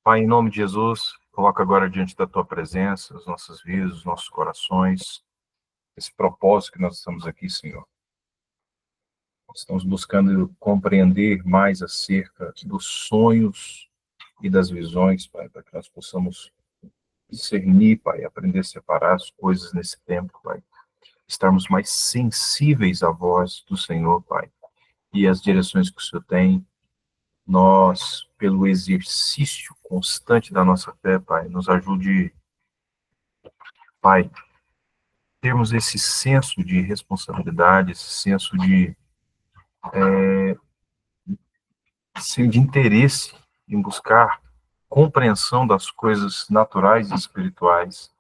Pai, em nome de Jesus, coloca agora diante da Tua presença as nossas vidas, os nossos corações, esse propósito que nós estamos aqui, Senhor. Nós estamos buscando compreender mais acerca dos sonhos e das visões, Pai, para que nós possamos discernir, Pai, aprender a separar as coisas nesse tempo, Pai. Estarmos mais sensíveis à voz do Senhor, Pai, e às direções que o Senhor tem. Nós, pelo exercício constante da nossa fé, Pai, nos ajude, Pai, termos esse senso de responsabilidade, esse senso de interesse em buscar compreensão das coisas naturais e espirituais.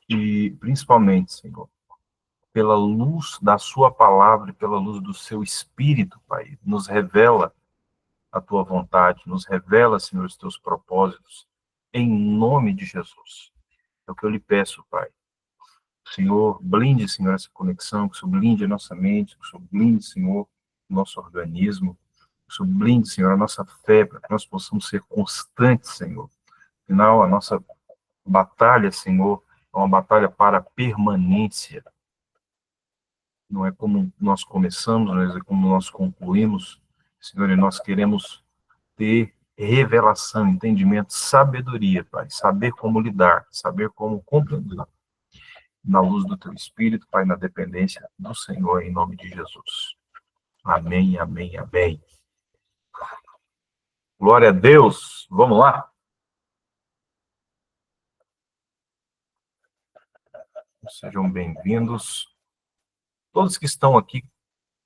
E, principalmente, Senhor, pela luz da Sua palavra e pela luz do Seu Espírito, Pai, nos revela a Tua vontade, nos revela, Senhor, os Teus propósitos, em nome de Jesus. É o que eu lhe peço, Pai. Senhor, blinde, Senhor, essa conexão, que o Senhor blinde a nossa mente, que o Senhor blinde, Senhor, o nosso organismo, que o Senhor blinde, Senhor, a nossa fé, para que nós possamos ser constantes, Senhor. Afinal, a nossa batalha, Senhor, é uma batalha para a permanência. Não é como nós começamos, mas é como nós concluímos, Senhor, e nós queremos ter revelação, entendimento, sabedoria, Pai, saber como lidar, saber como compreender, na luz do Teu Espírito, Pai, na dependência do Senhor, em nome de Jesus. Amém, amém, amém. Glória a Deus. Vamos lá? Sejam bem-vindos. Todos que estão aqui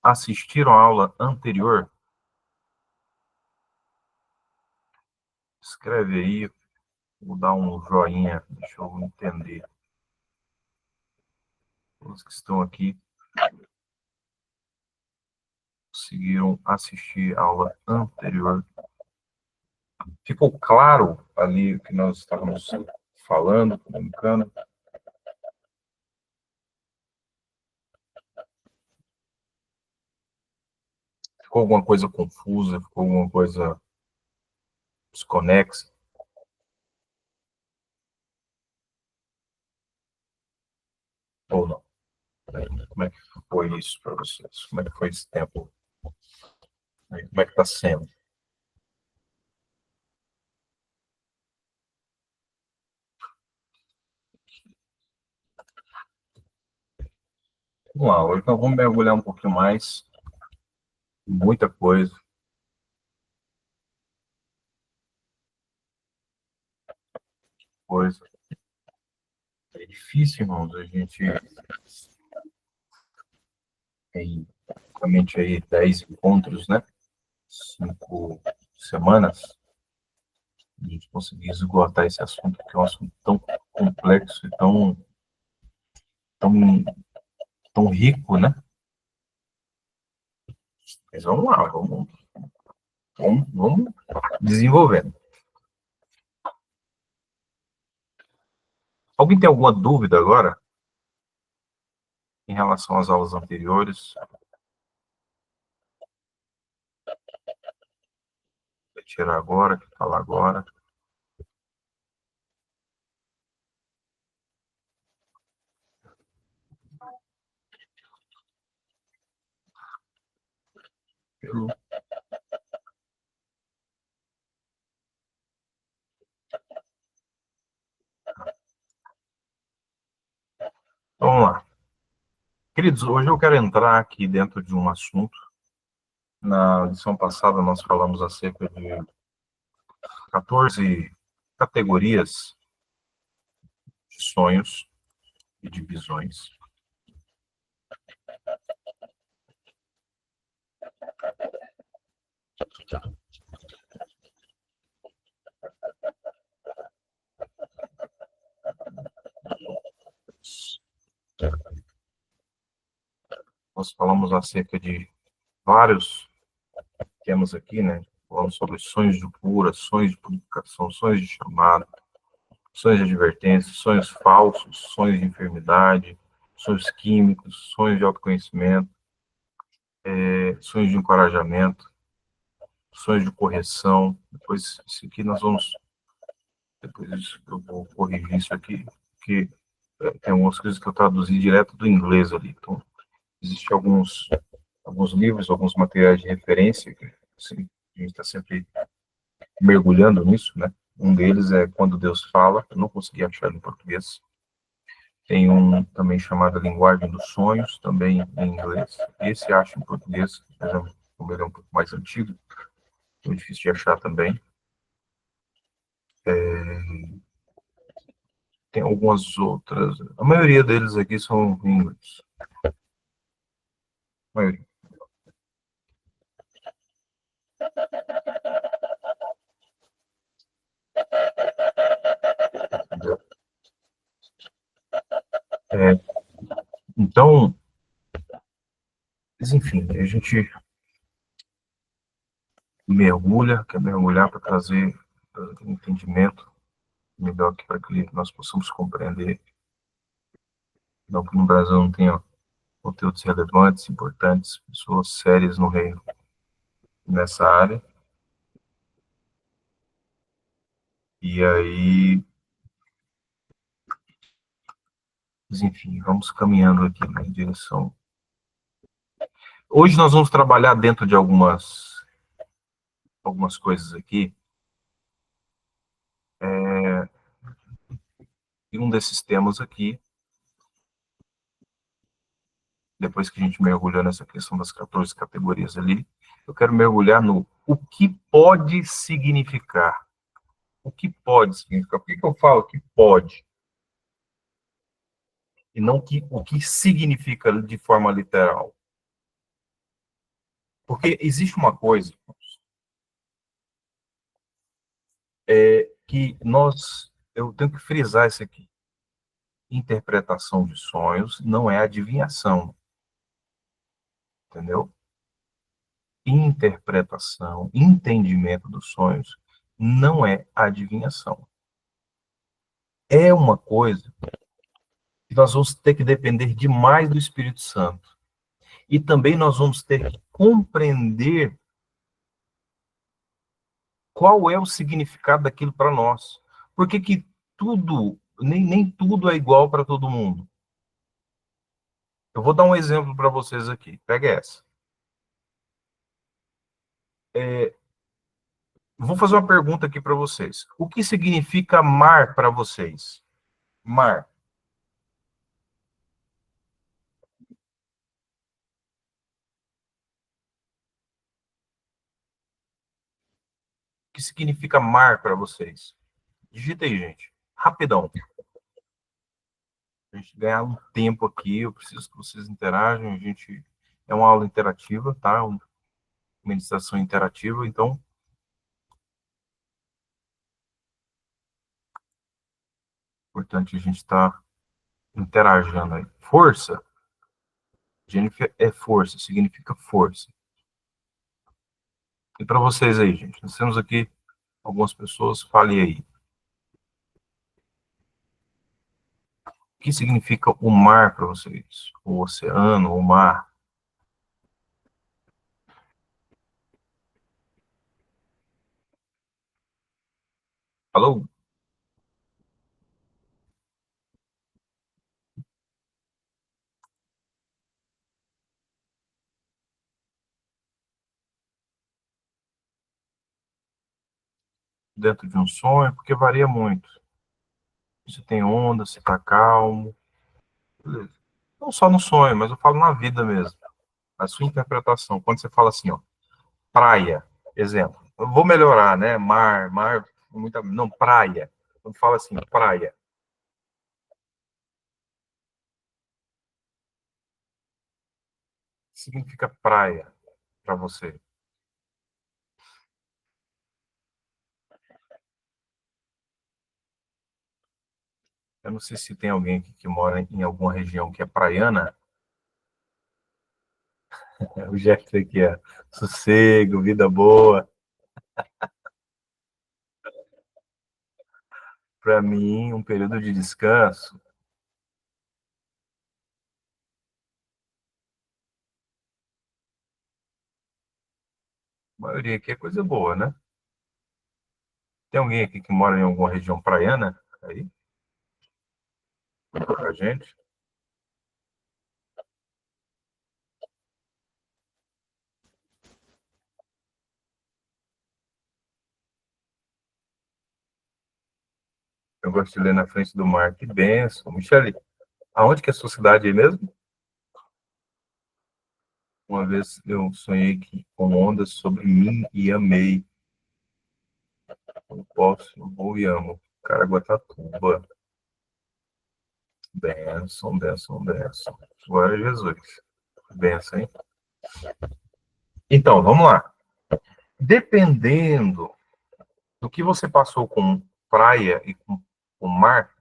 assistiram a aula anterior, escreve aí, vou dar um joinha, deixa eu entender. Todos que estão aqui conseguiram assistir a aula anterior. Ficou claro ali o que nós estávamos falando, comunicando? Ficou alguma coisa confusa? Ficou alguma coisa desconexa? Ou não? Como é que foi isso para vocês? Como é que foi esse tempo? Como é que está sendo? Vamos lá, hoje nós vamos mergulhar um pouquinho mais. Muita coisa. É difícil, irmãos, a gente tem praticamente aí 10 encontros, né? 5 semanas. A gente conseguir esgotar esse assunto, que é um assunto tão complexo e tão, tão rico, né? Mas vamos lá, vamos desenvolvendo. Alguém tem alguma dúvida agora em relação às aulas anteriores? Vou tirar agora, falar agora. Vamos lá. Queridos, hoje eu quero entrar aqui dentro de um assunto. Na lição passada nós falamos acerca de 14 categorias de sonhos e de visões. Nós falamos acerca de vários temas aqui, né? Falamos sobre sonhos de cura, sonhos de purificação, sonhos de chamado, sonhos de advertência, sonhos falsos, sonhos de enfermidade, sonhos químicos, sonhos de autoconhecimento, sonhos de encorajamento, sonhos de correção. Depois, isso aqui nós vamos Depois eu vou corrigir isso aqui, porque tem algumas coisas que eu traduzi direto do inglês ali. Então, existem alguns livros, alguns materiais de referência, que assim, a gente está sempre mergulhando nisso, né? Um deles é Quando Deus Fala, eu não consegui achar em português. Tem um também chamado Linguagem dos Sonhos, também em inglês. Esse acho em português, mas como ele é um pouco mais antigo, é difícil de achar também. Tem algumas outras, a maioria deles aqui são em inglês. A maioria. É, então, mas enfim, a gente mergulha, quer mergulhar para trazer entendimento melhor aqui para que nós possamos compreender, não que no Brasil não tenha conteúdos relevantes, importantes, pessoas sérias no reino nessa área. E aí, mas enfim, vamos caminhando aqui na direção. Hoje nós vamos trabalhar dentro de algumas coisas aqui. E um desses temas aqui, depois que a gente mergulhou nessa questão das 14 categorias ali, eu quero mergulhar no o que pode significar. O que pode significar? Por que eu falo que pode? E não o que significa de forma literal? Porque existe uma coisa que eu tenho que frisar isso aqui. Interpretação de sonhos não é adivinhação, entendeu? Interpretação, entendimento dos sonhos não é adivinhação. É uma coisa que nós vamos ter que depender demais do Espírito Santo. E também nós vamos ter que compreender qual é o significado daquilo para nós. Porque que tudo, nem tudo é igual para todo mundo. Eu vou dar um exemplo para vocês aqui. Pega essa. Vou fazer uma pergunta aqui para vocês. O que significa mar para vocês? Mar. O que significa mar para vocês? Digita aí, gente. Rapidão. A gente ganhar um tempo aqui, eu preciso que vocês interajam. A gente é uma aula interativa, tá? Uma meditação interativa, então é importante a gente estar interagindo aí. Força. Jennifer é força, significa força. E para vocês aí, gente, nós temos aqui algumas pessoas, fale aí. O que significa o mar para vocês? O oceano, o mar? Falou? Dentro de um sonho, porque varia muito. Se tem onda, se está calmo. Beleza. Não só no sonho, mas eu falo na vida mesmo. A sua interpretação. Quando você fala assim, ó, praia, exemplo. Eu vou melhorar, né? Mar, muita, não, praia. Quando fala assim, praia, o que significa praia para você? Eu não sei se tem alguém aqui que mora em alguma região que é praiana. O Jeff aqui é sossego, vida boa. Para mim, um período de descanso, a maioria aqui é coisa boa, né? Tem alguém aqui que mora em alguma região praiana? Aí, pra gente? Eu gosto de ler na frente do mar. Que benção. Michele, aonde que é a sua cidade aí mesmo? Uma vez eu sonhei com ondas sobre mim e amei. Eu posso, eu vou e amo. Caraguatatuba. Benção, benção, benção. Glória a Jesus. Benção, hein? Então, vamos lá. Dependendo do que você passou com praia e com mar,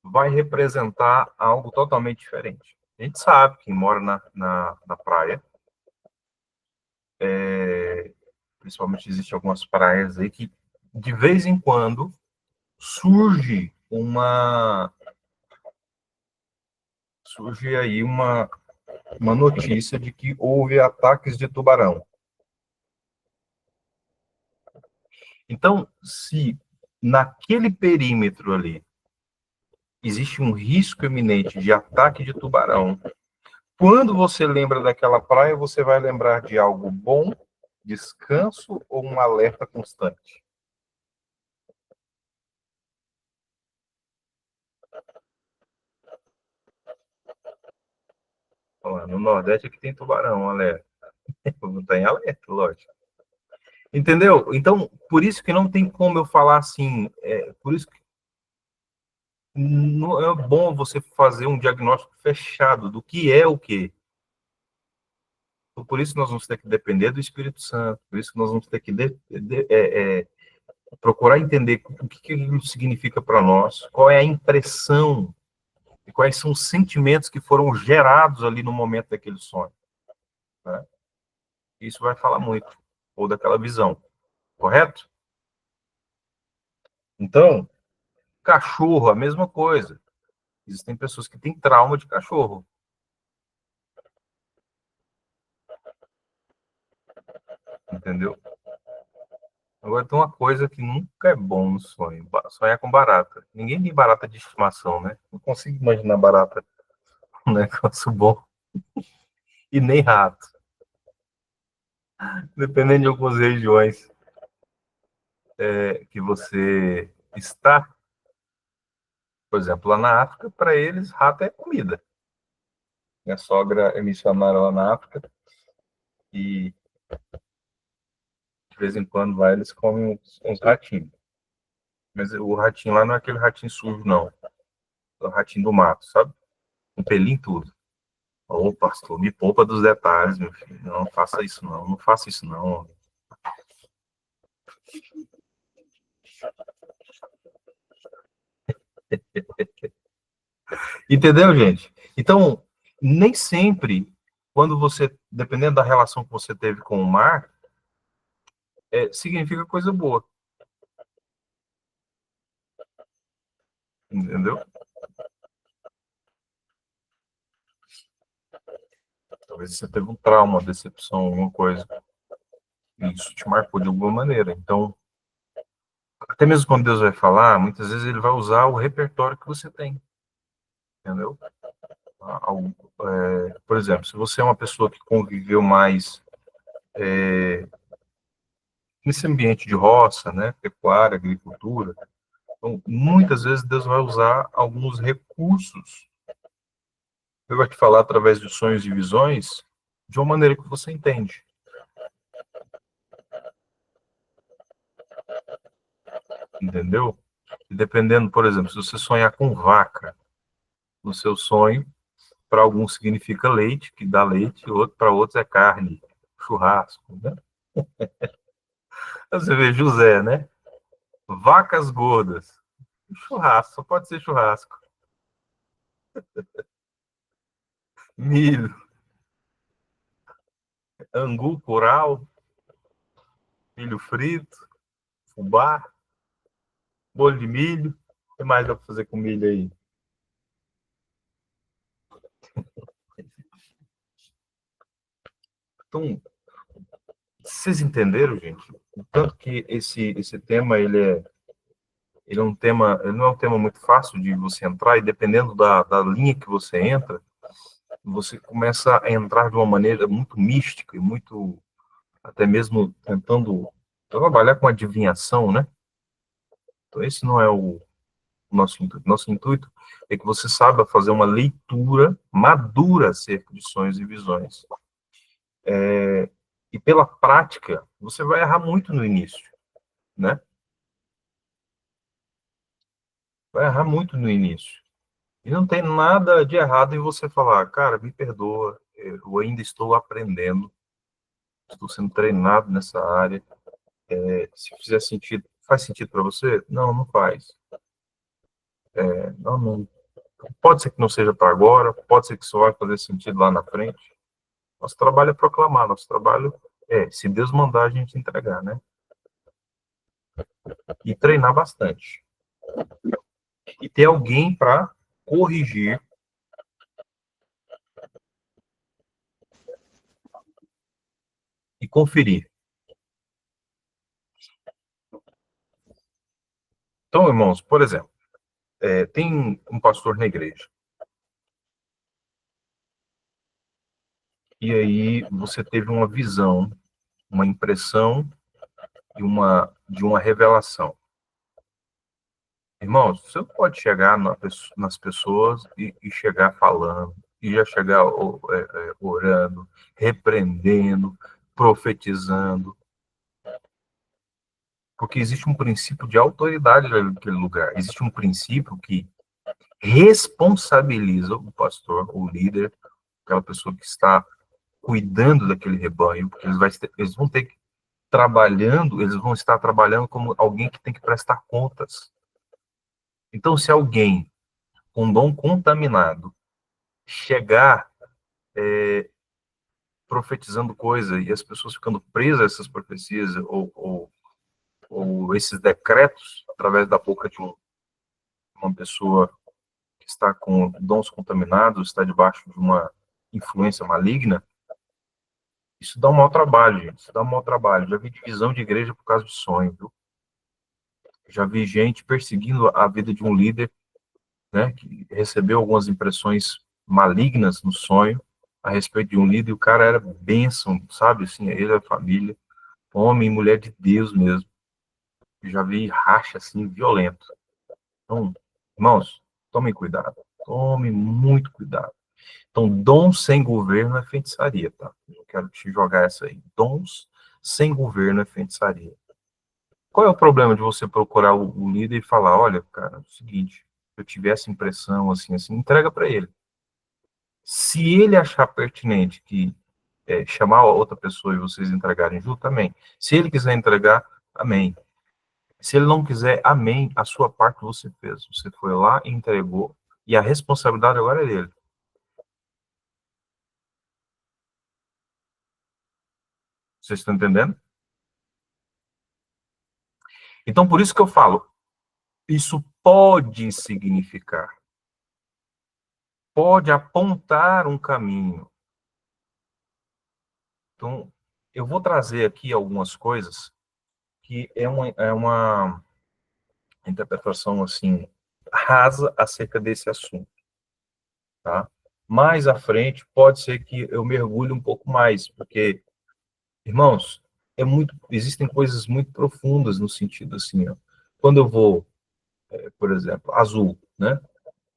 vai representar algo totalmente diferente. A gente sabe, quem mora na praia, principalmente existem algumas praias aí que, de vez em quando, surge surge aí uma notícia de que houve ataques de tubarão. Então, se naquele perímetro ali existe um risco iminente de ataque de tubarão, quando você lembra daquela praia, você vai lembrar de algo bom, descanso ou um alerta constante? No Nordeste aqui tem tubarão, alerta. Não tem alerta, lógico. Entendeu? Então, por isso que não tem como eu falar assim, por isso que não é bom você fazer um diagnóstico fechado do que é o quê. Então, por isso nós vamos ter que depender do Espírito Santo, por isso que nós vamos ter que procurar entender o que isso significa para nós, qual é a impressão e quais são os sentimentos que foram gerados ali no momento daquele sonho. Né? Isso vai falar muito, ou daquela visão, correto? Então, cachorro, a mesma coisa. Existem pessoas que têm trauma de cachorro, entendeu? Agora tem uma coisa que nunca é bom no sonho, sonhar com barata. Ninguém tem barata de estimação, né? Não consigo imaginar barata um negócio bom. E nem rato, dependendo de algumas regiões que você está, por exemplo, lá na África, para eles, rato é comida. Minha sogra é missionária lá na África e de vez em quando vai, eles comem uns ratinhos. Mas o ratinho lá não é aquele ratinho sujo, não. É o ratinho do mato, sabe? Um pelinho e tudo. Ô, pastor, me poupa dos detalhes, meu filho. Não faça isso, não. Não faça isso, não. Entendeu, gente? Então, nem sempre, quando você, dependendo da relação que você teve com o mar, significa coisa boa. Entendeu? Talvez você teve um trauma, uma decepção, alguma coisa. E isso te marcou de alguma maneira. Então, até mesmo quando Deus vai falar, muitas vezes ele vai usar o repertório que você tem. Entendeu? Por exemplo, se você é uma pessoa que conviveu mais nesse ambiente de roça, né, pecuária, agricultura, então, muitas vezes Deus vai usar alguns recursos. Ele vai te falar através de sonhos e visões de uma maneira que você entende. Entendeu? E dependendo, por exemplo, se você sonhar com vaca no seu sonho, para alguns significa leite, que dá leite, para outros é carne, churrasco, né? Você vê José, né? Vacas gordas. Churrasco, só pode ser churrasco. Milho, angu, curau, milho frito, fubá, bolo de milho. O que mais dá para fazer com milho aí? Então, vocês entenderam, gente? Tanto que esse tema, ele é um tema, ele não é um tema muito fácil de você entrar, e dependendo da linha que você entra, você começa a entrar de uma maneira muito mística e muito, até mesmo tentando trabalhar com adivinhação, né? Então, esse não é o nosso intuito. Nosso intuito é que você saiba fazer uma leitura madura acerca de sonhos e visões. E pela prática, você vai errar muito no início, né? Vai errar muito no início. E não tem nada de errado em você falar, cara, me perdoa, eu ainda estou aprendendo, estou sendo treinado nessa área. Se fizer sentido, faz sentido para você? Não, não faz. Não, não. Pode ser que não seja para agora, pode ser que só vai fazer sentido lá na frente. Nosso trabalho é proclamar, nosso trabalho é, se Deus mandar, a gente entregar, né? E treinar bastante. E ter alguém para corrigir e conferir. Então, irmãos, por exemplo, tem um pastor na igreja. E aí você teve uma visão, uma impressão de uma revelação. Irmãos, você não pode chegar nas pessoas e chegar falando, e já chegar orando, repreendendo, profetizando, porque existe um princípio de autoridade naquele lugar. Existe um princípio que responsabiliza o pastor, o líder, aquela pessoa que está cuidando daquele rebanho, porque eles vão ter que trabalhando, eles vão estar trabalhando como alguém que tem que prestar contas. Então, se alguém com dom contaminado chegar profetizando coisa e as pessoas ficando presas a essas profecias ou esses decretos através da boca de uma pessoa que está com dons contaminados, está debaixo de uma influência maligna, isso dá um mau trabalho, gente. Isso dá um mau trabalho. Já vi divisão de igreja por causa de sonho, viu? Já vi gente perseguindo a vida de um líder, né, que recebeu algumas impressões malignas no sonho a respeito de um líder, e o cara era bênção, sabe, assim, ele, a família, homem e mulher de Deus mesmo. Já vi racha, assim, violento. Então, irmãos, tomem cuidado, tome muito cuidado. Então, dons sem governo é feitiçaria, tá? Eu quero te jogar essa aí. Dons sem governo é feitiçaria. Qual é o problema de você procurar o líder e falar, olha, cara, é o seguinte, se eu tiver essa impressão, assim, assim, entrega para ele. Se ele achar pertinente que chamar a outra pessoa e vocês entregarem junto, amém. Se ele quiser entregar, amém. Se ele não quiser, amém, a sua parte você fez. Você foi lá e entregou, e a responsabilidade agora é dele. Vocês estão entendendo? Então, por isso que eu falo, isso pode significar, pode apontar um caminho. Então, eu vou trazer aqui algumas coisas que é uma interpretação, assim, rasa acerca desse assunto, tá? Mais à frente, pode ser que eu mergulhe um pouco mais, porque, irmãos, existem coisas muito profundas no sentido, assim, ó, quando eu vou, por exemplo, azul, né?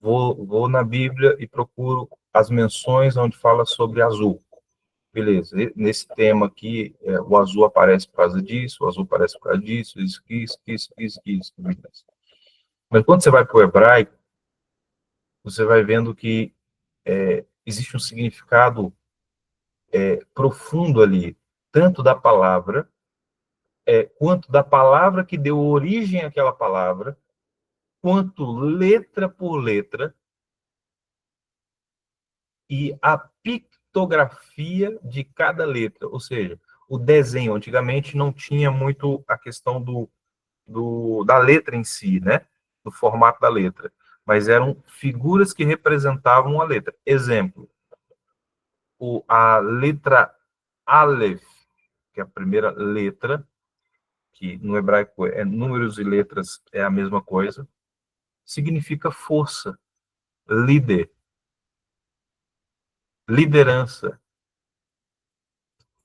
Vou na Bíblia e procuro as menções onde fala sobre azul. Beleza, nesse tema aqui, o azul aparece por causa disso, o azul aparece por causa disso, isso. Beleza. Mas quando você vai para o hebraico, você vai vendo que existe um significado profundo ali, tanto da palavra, quanto da palavra que deu origem àquela palavra, quanto letra por letra, e a pictografia de cada letra, ou seja, o desenho. Antigamente não tinha muito a questão da letra em si, né? Do formato da letra. Mas eram figuras que representavam a letra. Exemplo, a letra Aleph, que é a primeira letra, que no hebraico números e letras é a mesma coisa, significa força, líder, liderança,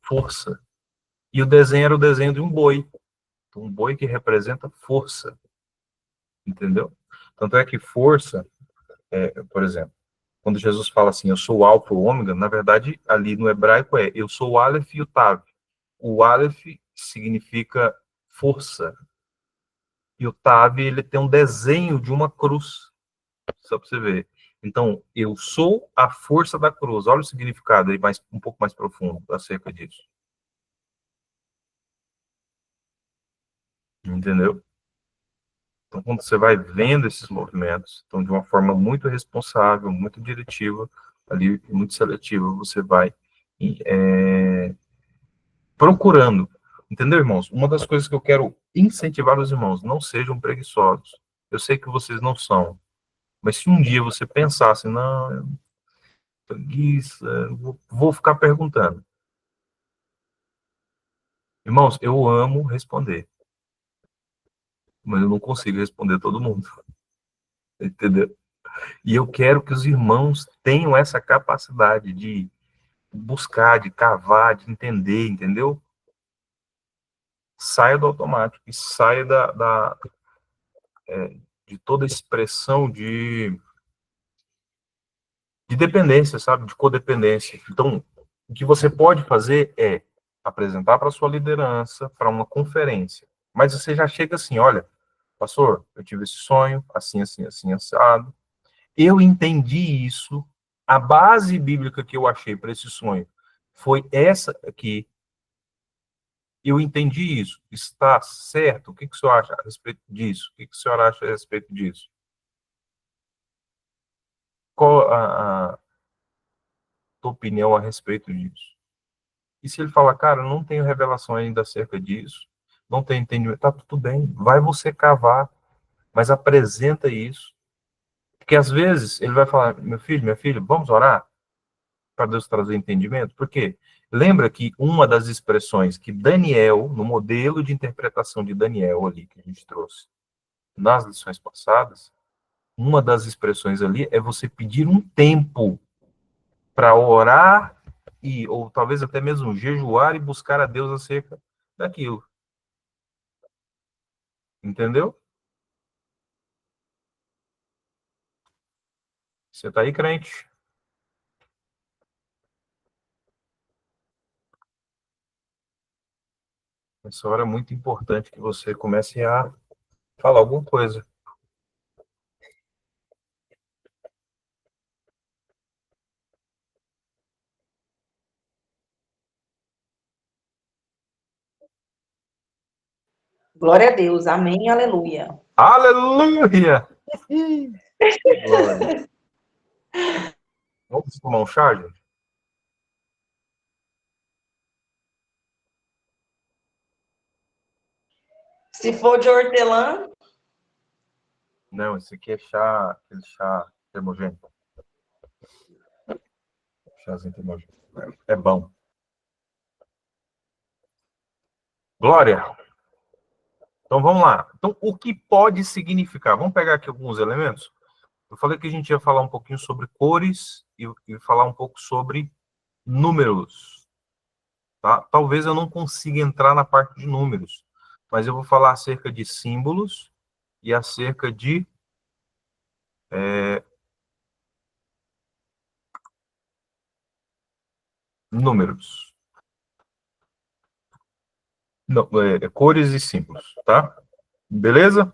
força. E o desenho era o desenho de um boi que representa força, entendeu? Tanto é que força, por exemplo, quando Jesus fala assim, eu sou o alfa e o ômega, na verdade, ali no hebraico eu sou o Aleph e o Tav. O Aleph significa força, e o Tav, ele tem um desenho de uma cruz, só para você ver. Então, eu sou a força da cruz. Olha o significado aí um pouco mais profundo acerca disso. Entendeu? Então, quando você vai vendo esses movimentos, então, de uma forma muito responsável, muito diretiva, ali, muito seletiva, você vai procurando. Entendeu, irmãos? Uma das coisas que eu quero incentivar os irmãos, não sejam preguiçosos. Eu sei que vocês não são, mas se um dia você pensasse, não, preguiça, vou ficar perguntando. Irmãos, eu amo responder, mas eu não consigo responder todo mundo, entendeu? E eu quero que os irmãos tenham essa capacidade de buscar, de cavar, de entender, entendeu? Saia do automático e saia de toda expressão de dependência, sabe? De codependência. Então, o que você pode fazer é apresentar para sua liderança, para uma conferência. Mas você já chega assim, olha, pastor, eu tive esse sonho, assim, assim, assim, assado. Eu entendi isso. A base bíblica que eu achei para esse sonho foi essa aqui. Eu entendi isso. Está certo? O que o senhor acha a respeito disso? O que o senhor acha a respeito disso? Qual a tua opinião a respeito disso? E se ele falar, cara, eu não tenho revelação ainda acerca disso, não tenho entendimento, tá tudo bem, vai você cavar, mas apresenta isso. Porque às vezes ele vai falar, meu filho, minha filha, vamos orar para Deus trazer entendimento? Por quê? Lembra que uma das expressões que Daniel, no modelo de interpretação de Daniel ali, que a gente trouxe nas lições passadas, uma das expressões ali é você pedir um tempo para orar ou talvez até mesmo jejuar e buscar a Deus acerca daquilo. Entendeu? Você está aí, crente? Essa hora é muito importante que você comece a falar alguma coisa. Glória a Deus. Amém. Aleluia. Aleluia! Glória. Vamos tomar um chá, gente? Se for de hortelã, Não, esse aqui é chá, aquele chá termogênico. Chazinho termogênico. É bom. Glória. Então vamos lá. Então, o que pode significar? Vamos pegar aqui alguns elementos. Eu falei que a gente ia falar um pouquinho sobre cores e falar um pouco sobre números. Tá? Talvez eu não consiga entrar na parte de números, mas eu vou falar acerca de símbolos e acerca de números. Não, cores e símbolos, tá? Beleza?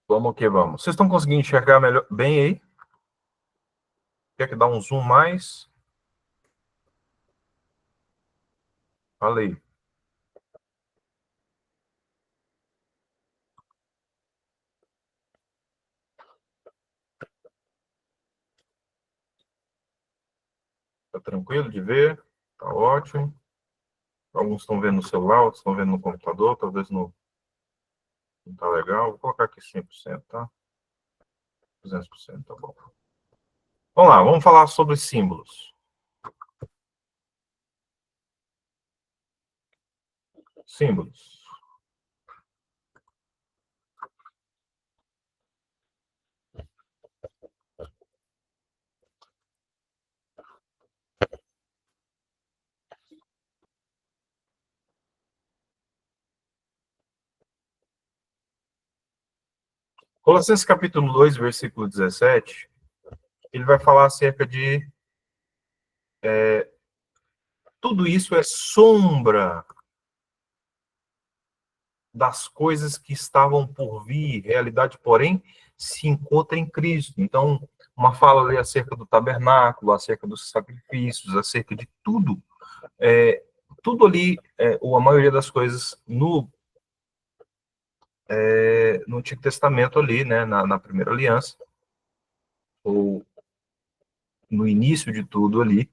Vamos que vamos. Vocês estão conseguindo enxergar melhor, bem aí? Quer que dá um zoom mais? Falei. Tá tranquilo de ver? Tá ótimo. Alguns estão vendo no celular, outros estão vendo no computador, talvez não tá legal. Vou colocar aqui 100%, tá? 200%, tá bom. Vamos lá, vamos falar sobre símbolos. Símbolos. Colossenses capítulo 2, versículo 17, ele vai falar acerca de tudo isso é sombra das coisas que estavam por vir, realidade, porém, se encontra em Cristo. Então, uma fala ali acerca do tabernáculo, acerca dos sacrifícios, acerca de tudo, tudo ali, ou a maioria das coisas no Antigo Testamento ali, né, na primeira aliança, ou no início de tudo ali,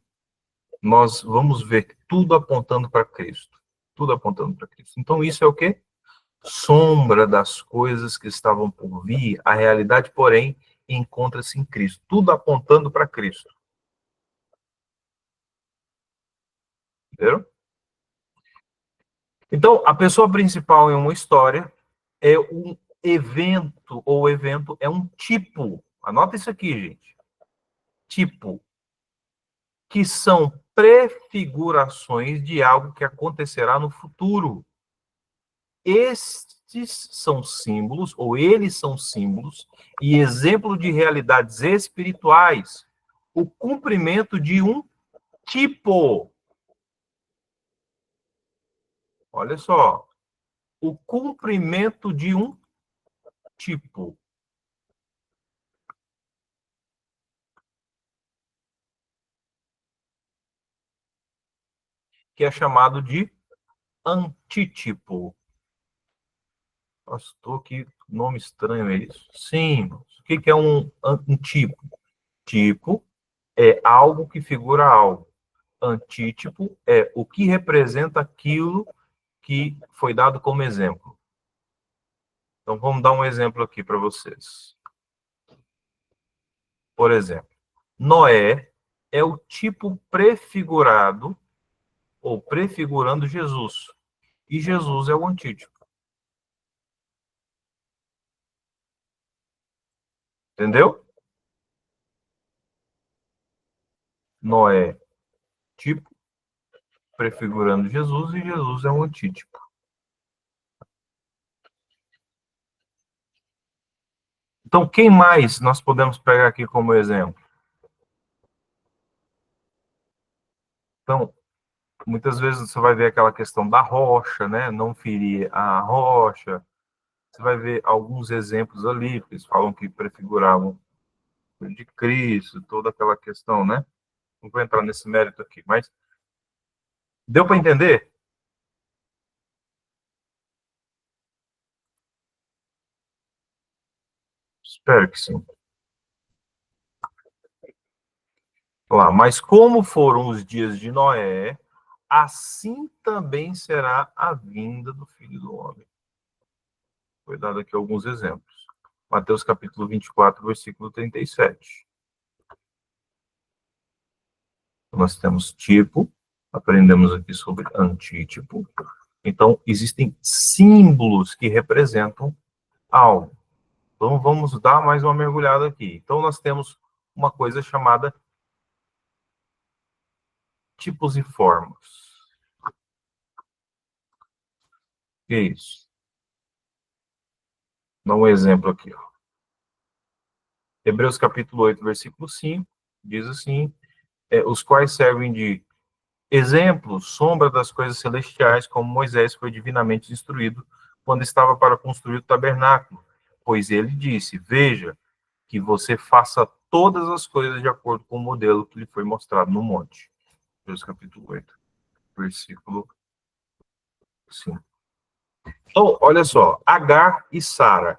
nós vamos ver tudo apontando para Cristo. Tudo apontando para Cristo. Então, isso é o quê? Sombra das coisas que estavam por vir, a realidade, porém, encontra-se em Cristo. Tudo apontando para Cristo. Entendeu? Então, a pessoa principal em uma história é um evento, ou o evento é um tipo. Anota isso aqui, gente. Tipo. Que são prefigurações de algo que acontecerá no futuro. Estes são símbolos, ou eles são símbolos, e exemplo de realidades espirituais. O cumprimento de um tipo. Olha só. O cumprimento de um tipo. Que é chamado de antítipo. Pastor, que nome estranho é isso? Sim. O que é um tipo? Tipo é algo que figura algo. Antítipo é o que representa aquilo que foi dado como exemplo. Então, vamos dar um exemplo aqui para vocês. Por exemplo, Noé é o tipo prefigurado ou prefigurando Jesus. E Jesus é o antítipo. Entendeu? Noé, tipo prefigurando Jesus, e Jesus é o antítipo. Então, quem mais nós podemos pegar aqui como exemplo? Então, muitas vezes você vai ver aquela questão da rocha, né? Não ferir a rocha. Você vai ver alguns exemplos ali, que eles falam que prefiguravam de Cristo, toda aquela questão, né? Não vou entrar nesse mérito aqui, mas deu para entender? Espero que sim. Lá, mas como foram os dias de Noé, assim também será a vinda do Filho do Homem. Foi dado aqui alguns exemplos. Mateus capítulo 24, versículo 37. Nós temos tipo, aprendemos aqui sobre antítipo. Então, existem símbolos que representam algo. Então, vamos dar mais uma mergulhada aqui. Então, nós temos uma coisa chamada tipos e formas. O que é isso? Dá um exemplo aqui. Ó. Hebreus capítulo 8, versículo 5, diz assim, os quais servem de exemplos, sombra das coisas celestiais, como Moisés foi divinamente instruído quando estava para construir o tabernáculo. Pois ele disse, veja, que você faça todas as coisas de acordo com o modelo que lhe foi mostrado no monte. Hebreus capítulo 8, versículo 5. Então, olha só, Agar e Sara.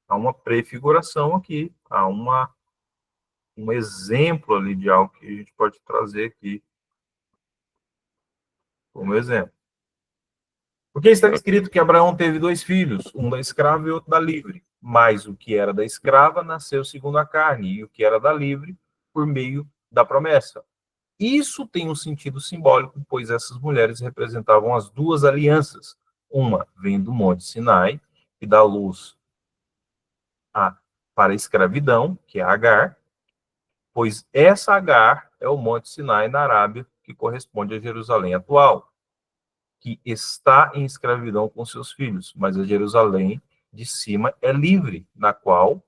Há uma prefiguração aqui, há um exemplo ali de algo que a gente pode trazer aqui como exemplo. Porque está escrito que Abraão teve dois filhos, um da escrava e outro da livre. Mas o que era da escrava nasceu segundo a carne, e o que era da livre por meio da promessa. Isso tem um sentido simbólico, pois essas mulheres representavam as duas alianças. Uma vem do Monte Sinai, que dá luz a, para a escravidão, que é Agar, pois essa Agar é o Monte Sinai na Arábia, que corresponde a Jerusalém atual, que está em escravidão com seus filhos, mas a Jerusalém de cima é livre, na qual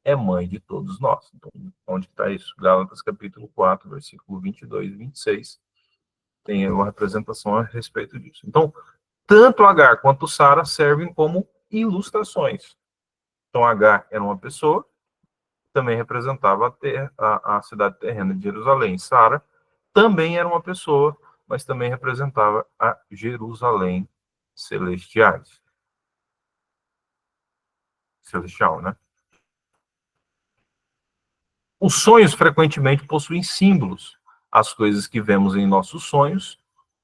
é mãe de todos nós. Então, onde está isso? Gálatas capítulo 4, versículo 22 e 26, tem uma representação a respeito disso. Então, tanto Agar quanto Sara servem como ilustrações. Então, Agar era uma pessoa, também representava a cidade terrena de Jerusalém. Sara também era uma pessoa, mas também representava a Jerusalém celestial, né? Os sonhos frequentemente possuem símbolos. As coisas que vemos em nossos sonhos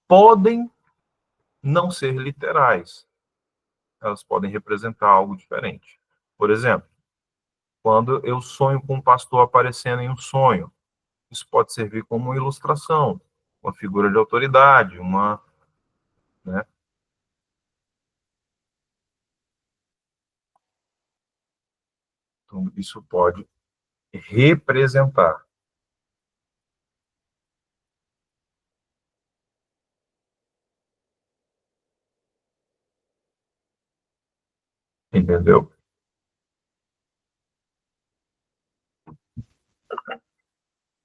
podem não ser literais. Elas podem representar algo diferente. Por exemplo, quando eu sonho com um pastor aparecendo em um sonho, isso pode servir como uma ilustração, uma figura de autoridade, né? Então, isso pode representar, entendeu?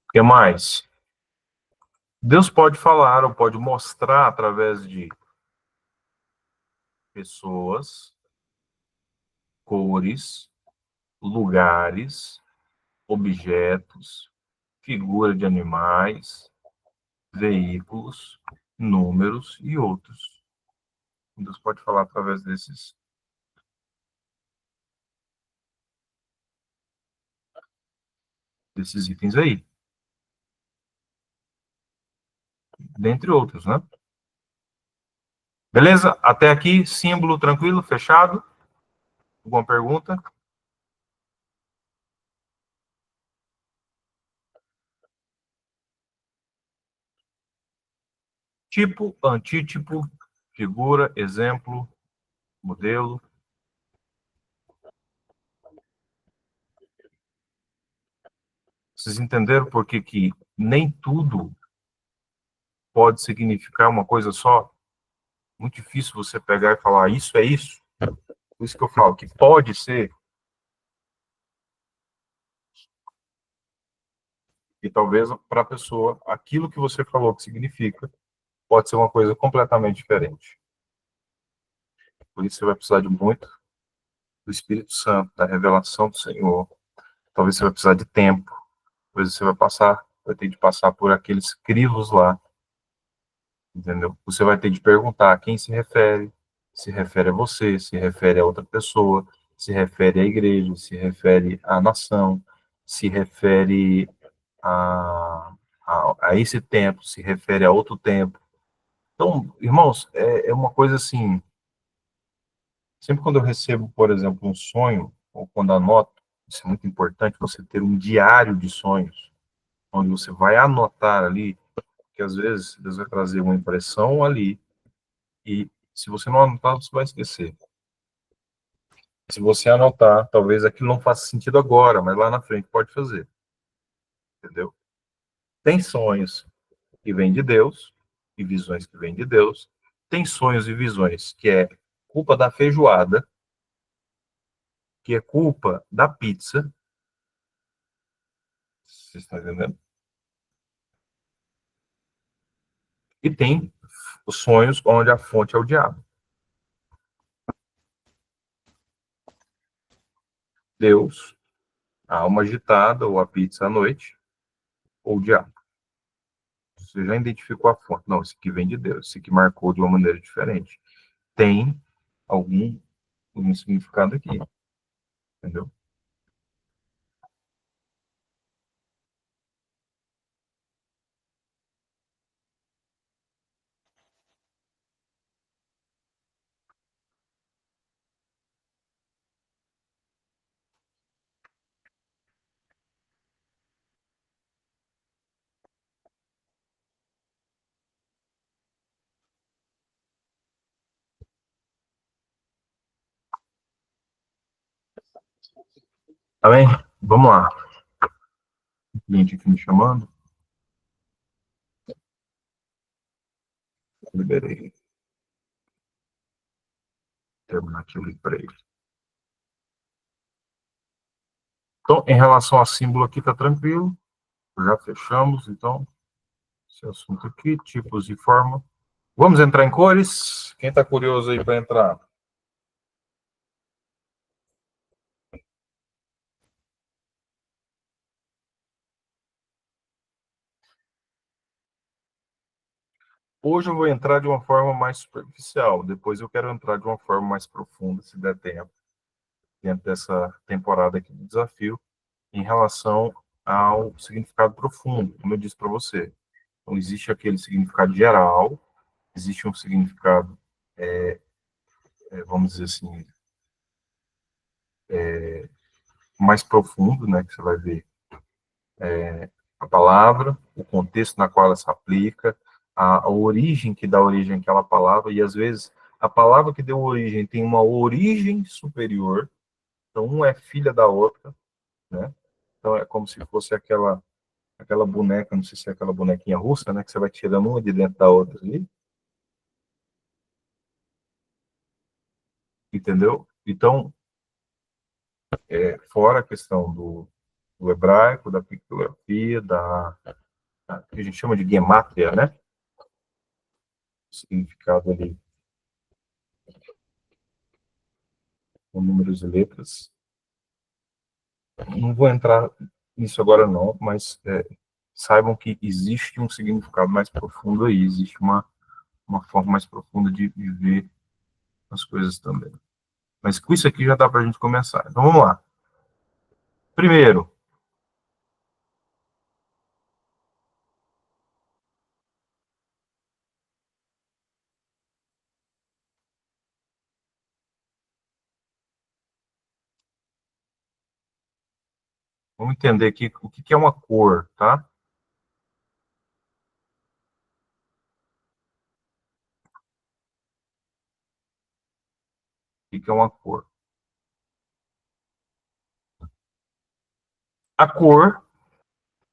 O que mais? Deus pode falar ou pode mostrar através de pessoas, cores, lugares, objetos, figura de animais, veículos, números e outros. Deus pode falar através desses itens aí, dentre outros, né? Beleza? Até aqui, símbolo tranquilo, fechado? Alguma pergunta? Tipo, antítipo, figura, exemplo, modelo. Vocês entenderam por que nem tudo pode significar uma coisa só? Muito difícil você pegar e falar, isso é isso. Por isso que eu falo que pode ser, e talvez para a pessoa, aquilo que você falou que significa, pode ser uma coisa completamente diferente. Por isso você vai precisar de muito do Espírito Santo, da revelação do Senhor. Talvez você vai precisar de tempo. Talvez você vai ter de passar por aqueles crivos lá, entendeu? Você vai ter de perguntar a quem se refere a você, se refere a outra pessoa, se refere à igreja, se refere à nação, se refere a esse tempo, se refere a outro tempo. Então, irmãos, é uma coisa assim, sempre quando eu recebo, por exemplo, um sonho, ou quando anoto, isso é muito importante, você ter um diário de sonhos, onde você vai anotar ali, que às vezes Deus vai trazer uma impressão ali, e se você não anotar, você vai esquecer. Se você anotar, talvez aquilo não faça sentido agora, mas lá na frente pode fazer, entendeu? Tem sonhos que vêm de Deus, e visões que vêm de Deus. Tem sonhos e visões que é culpa da feijoada, que é culpa da pizza. Vocês estão entendendo? E tem os sonhos onde a fonte é o diabo. Deus, a alma agitada, ou a pizza à noite, ou o diabo. Você já identificou a fonte. Não, esse aqui vem de Deus, esse aqui marcou de uma maneira diferente. Tem algum significado aqui, entendeu? Tá bem? Vamos lá. O cliente aqui me chamando. Liberei. Terminar aqui o livro para ele. Então, em relação a símbolo aqui, tá tranquilo. Já fechamos, então, esse assunto aqui, tipos e forma. Vamos entrar em cores? Quem está curioso aí para entrar? Hoje eu vou entrar de uma forma mais superficial, depois eu quero entrar de uma forma mais profunda, se der tempo, dentro dessa temporada aqui do desafio, em relação ao significado profundo, como eu disse para você. Então, existe aquele significado geral, existe um significado, vamos dizer assim, mais profundo, né, que você vai ver a palavra, o contexto na qual ela se aplica, a origem que dá origem àquela palavra, e às vezes a palavra que deu origem tem uma origem superior, então uma é filha da outra, né? Então é como se fosse aquela boneca, não sei se é aquela bonequinha russa, né, que você vai tirando uma de dentro da outra ali, entendeu? Então, fora a questão do hebraico, da pictografia, que a gente chama de gemátria, né? O significado ali com números e letras. Não vou entrar nisso agora não, mas saibam que existe um significado mais profundo aí, existe uma forma mais profunda de ver as coisas também. Mas com isso aqui já dá para a gente começar. Então vamos lá. Primeiro, vamos entender aqui o que é uma cor, tá? O que é uma cor? A cor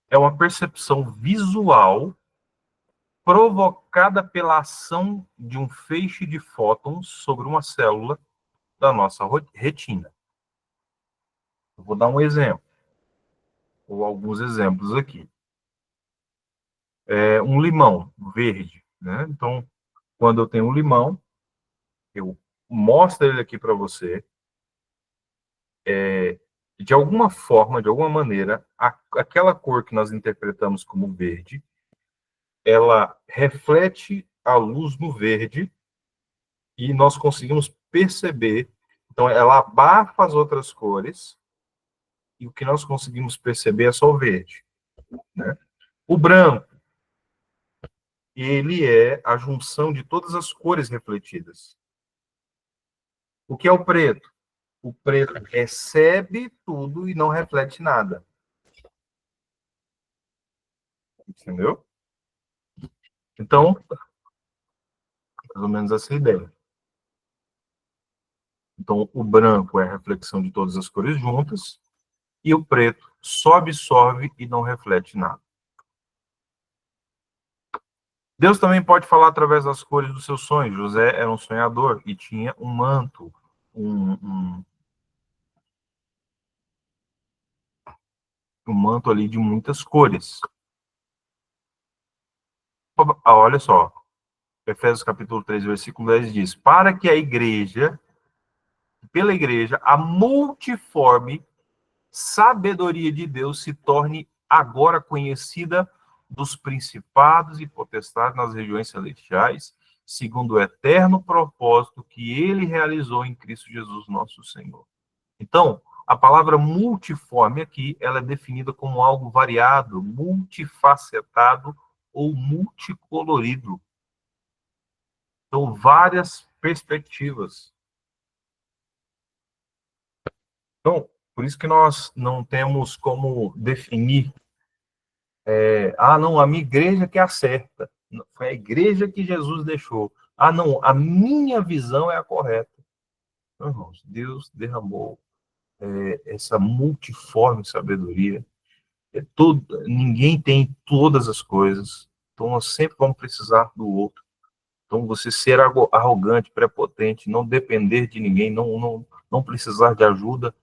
é uma percepção visual provocada pela ação de um feixe de fótons sobre uma célula da nossa retina. Eu vou dar um exemplo, ou alguns exemplos aqui. Um limão verde, né? Então, quando eu tenho um limão, eu mostro ele aqui para você, de alguma forma, de alguma maneira, aquela cor que nós interpretamos como verde, ela reflete a luz no verde e nós conseguimos perceber. Então, ela abafa as outras cores e o que nós conseguimos perceber é só o verde, né? O branco, ele é a junção de todas as cores refletidas. O que é o preto? O preto recebe tudo e não reflete nada. Entendeu? Então, mais ou menos essa ideia. Então, o branco é a reflexão de todas as cores juntas, e o preto só absorve e não reflete nada. Deus também pode falar através das cores dos seus sonhos. José era um sonhador e tinha um manto, um manto ali de muitas cores. Olha só, Efésios capítulo 3, versículo 10 diz: para que a igreja, pela igreja, a multiforme sabedoria de Deus se torne agora conhecida dos principados e potestades nas regiões celestiais, segundo o eterno propósito que ele realizou em Cristo Jesus, nosso Senhor. Então, a palavra multiforme aqui, ela é definida como algo variado, multifacetado ou multicolorido. Então, várias perspectivas. Então, por isso que nós não temos como definir, não, a minha igreja que é a certa. Foi a igreja que Jesus deixou. Não, a minha visão é a correta. Irmãos, Deus derramou essa multiforme sabedoria. Ninguém tem todas as coisas, então nós sempre vamos precisar do outro. Então você ser arrogante, prepotente, não depender de ninguém, não precisar de ajuda,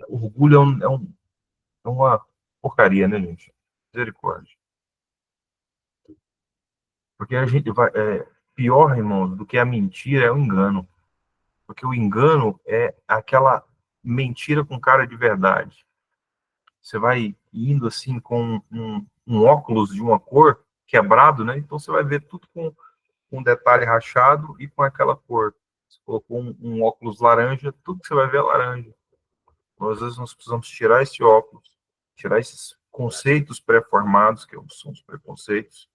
orgulho é uma porcaria, né, gente? Misericórdia. Porque a gente vai. Pior, irmãos, do que a mentira é o engano. Porque o engano é aquela mentira com cara de verdade. Você vai indo assim com um óculos de uma cor quebrado, né? Então você vai ver tudo com um detalhe rachado e com aquela cor. Você colocou um óculos laranja, tudo que você vai ver é laranja. Então, às vezes nós precisamos tirar esse óculos, tirar esses conceitos pré-formados, que são os preconceitos,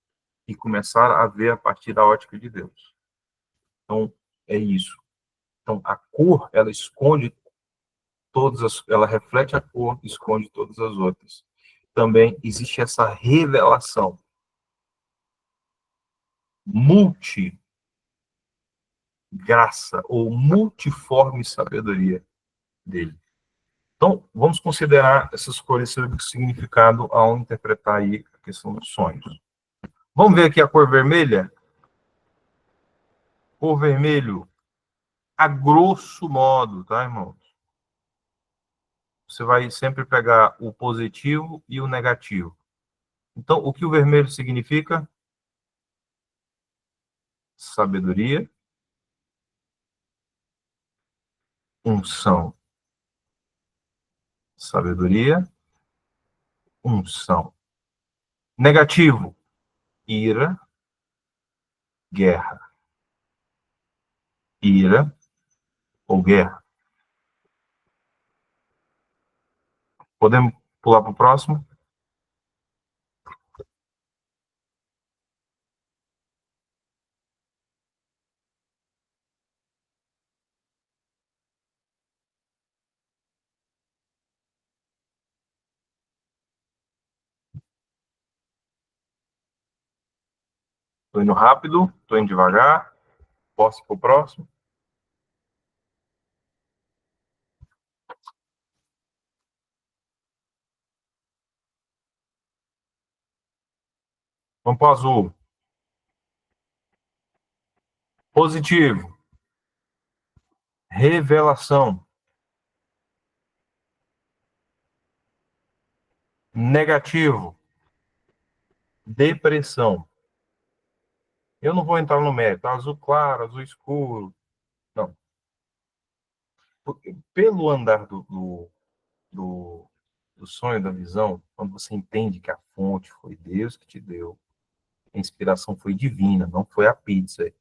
e começar a ver a partir da ótica de Deus. Então, é isso. Então, a cor, ela esconde ela reflete a cor, esconde todas as outras. Também existe essa revelação multigraça ou multiforme sabedoria dele. Então, vamos considerar essas cores seu significado ao interpretar aí a questão dos sonhos. Vamos ver aqui a cor vermelha? Cor vermelho, a grosso modo, tá, irmãos? Você vai sempre pegar o positivo e o negativo. Então, o que o vermelho significa? Sabedoria, unção. Sabedoria, unção. Negativo, ira, guerra. Ira ou guerra. Podemos pular para o próximo? Estou indo rápido, estou indo devagar. Posso ir para o próximo? Vamos para o azul. Positivo. Revelação. Negativo. Depressão. Eu não vou entrar no mérito. Azul claro, azul escuro. Não. Pelo andar do, do sonho, da visão, quando você entende que a fonte foi Deus que te deu, a inspiração foi divina, não foi a pizza.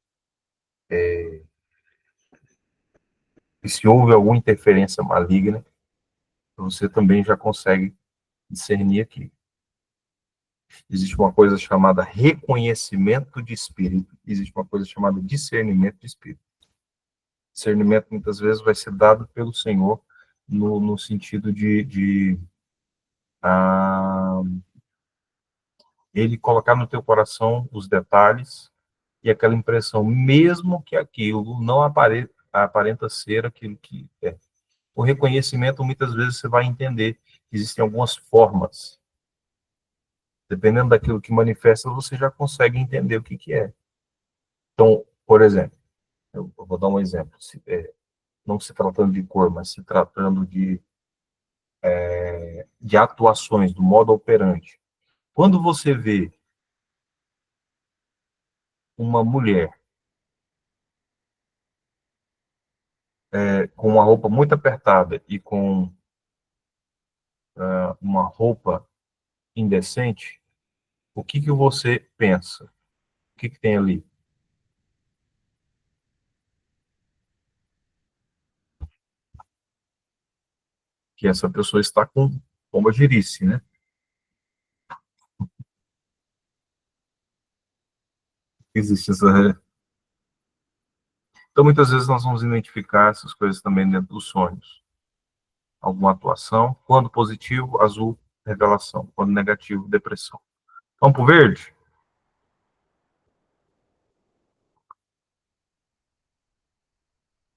E se houve alguma interferência maligna, você também já consegue discernir aqui. Existe uma coisa chamada reconhecimento de espírito, existe uma coisa chamada discernimento de espírito. Discernimento muitas vezes vai ser dado pelo Senhor no sentido de ah, ele colocar no teu coração os detalhes e aquela impressão, mesmo que aquilo não aparenta ser aquilo que é. O reconhecimento, muitas vezes, você vai entender que existem algumas formas. Dependendo daquilo que manifesta, você já consegue entender o que é. Então, por exemplo, eu vou dar um exemplo. Não se tratando de cor, mas se tratando de atuações, do modo operante. Quando você vê uma mulher com uma roupa muito apertada e com uma roupa indecente, o que você pensa? O que tem ali? Que essa pessoa está com pombagirice, né? Existe essa. Então, muitas vezes nós vamos identificar essas coisas também dentro dos sonhos. Alguma atuação. Quando positivo, azul, revelação. Quando negativo, depressão. Vamos para o verde?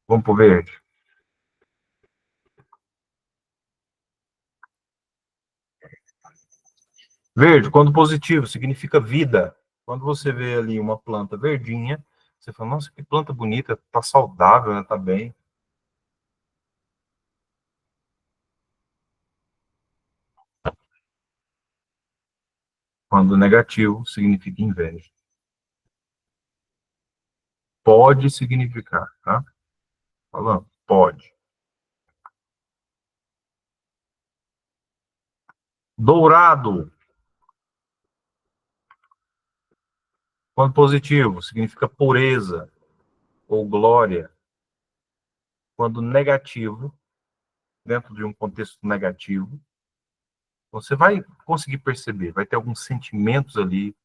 Vamos para o verde. Verde, quando positivo, significa vida. Quando você vê ali uma planta verdinha, você fala, nossa, que planta bonita, tá saudável, né, tá bem. Quando negativo, significa inveja. Pode significar, tá? Falando, pode. Dourado, quando positivo, significa pureza ou glória. Quando negativo, dentro de um contexto negativo, você vai conseguir perceber, vai ter alguns sentimentos ali.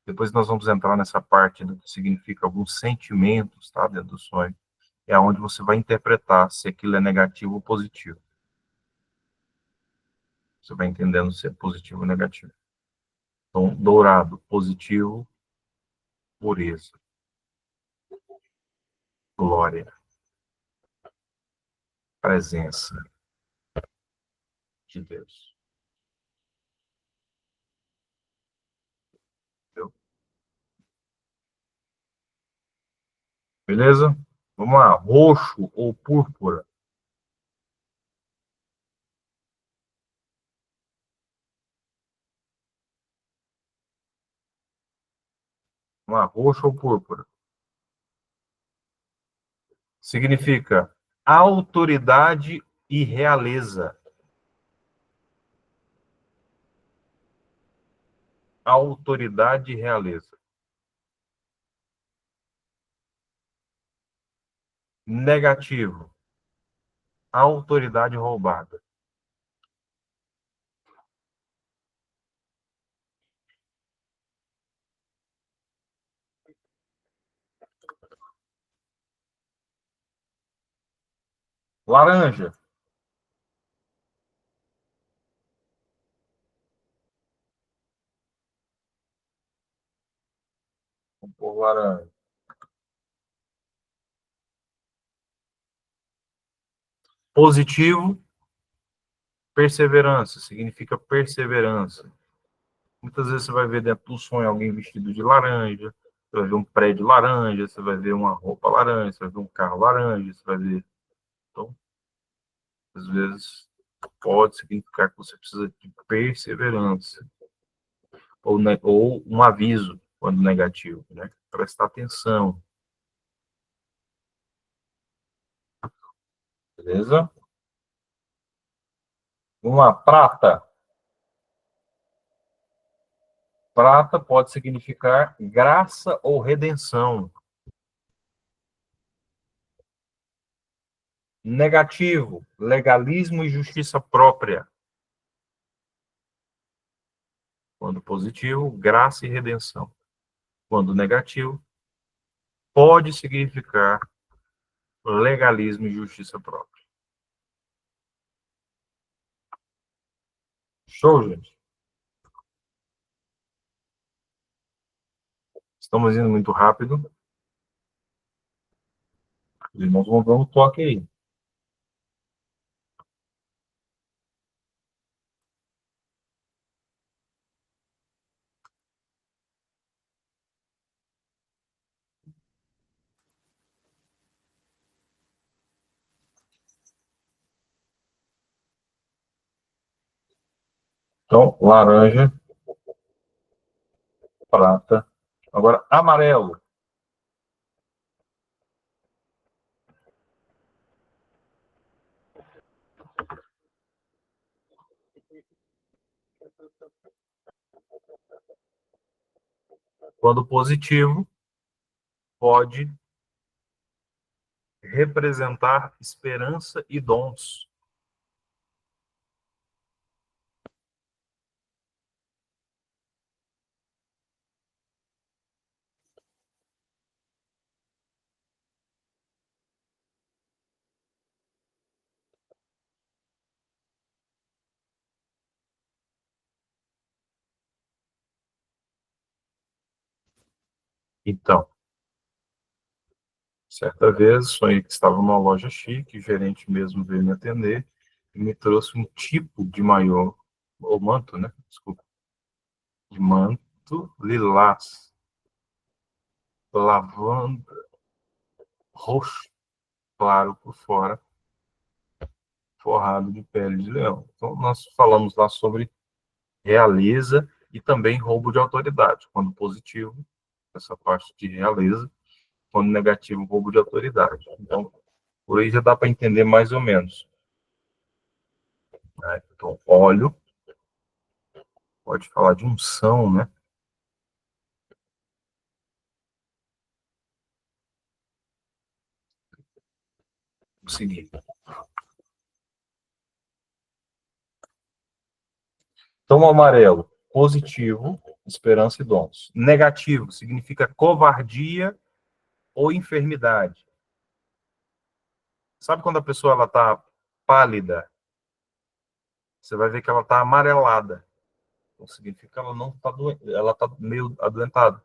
Depois nós vamos entrar nessa parte do que significa alguns sentimentos, tá, dentro do sonho. É onde você vai interpretar se aquilo é negativo ou positivo. Você vai entendendo se é positivo ou negativo. Então, dourado, positivo, pureza, glória, presença de Deus. Entendeu? Beleza? Vamos lá. Roxo ou púrpura? Vamos lá. Roxo ou púrpura? Significa autoridade e realeza. Autoridade e realeza. Negativo. Autoridade roubada. Laranja. Vamos pôr laranja. Positivo, perseverança. Significa perseverança. Muitas vezes você vai ver dentro do sonho alguém vestido de laranja, você vai ver um prédio laranja, você vai ver uma roupa laranja, você vai ver um carro laranja, você vai ver. Então, às vezes, pode significar que você precisa de perseverança. Ou um aviso, quando negativo, né? Prestar atenção. Beleza? Vamos lá, prata. Prata pode significar graça ou redenção. Negativo, legalismo e justiça própria. Quando positivo, graça e redenção. Quando negativo, pode significar legalismo e justiça própria. Show, gente? Estamos indo muito rápido. Os irmãos vão dando toque aí. Então, laranja, prata. Agora, amarelo. Quando positivo, pode representar esperança e dons. Então, certa vez, sonhei que estava numa loja chique, o gerente mesmo veio me atender e me trouxe um tipo de maiô, ou manto, né? Desculpa. de manto lilás, lavanda, roxo, claro por fora, forrado de pele de leão. Então, nós falamos lá sobre realeza e também roubo de autoridade, quando positivo, essa parte de realeza, quando negativo, roubo de autoridade. Então, por aí já dá para entender mais ou menos. Né? Então, óleo, pode falar de unção, né? O seguinte. Então, o amarelo, positivo, esperança e dons. Negativo significa covardia ou enfermidade. Sabe quando a pessoa ela tá pálida? Você vai ver que ela tá amarelada. Então, significa que ela não tá doente, ela tá meio adoentada.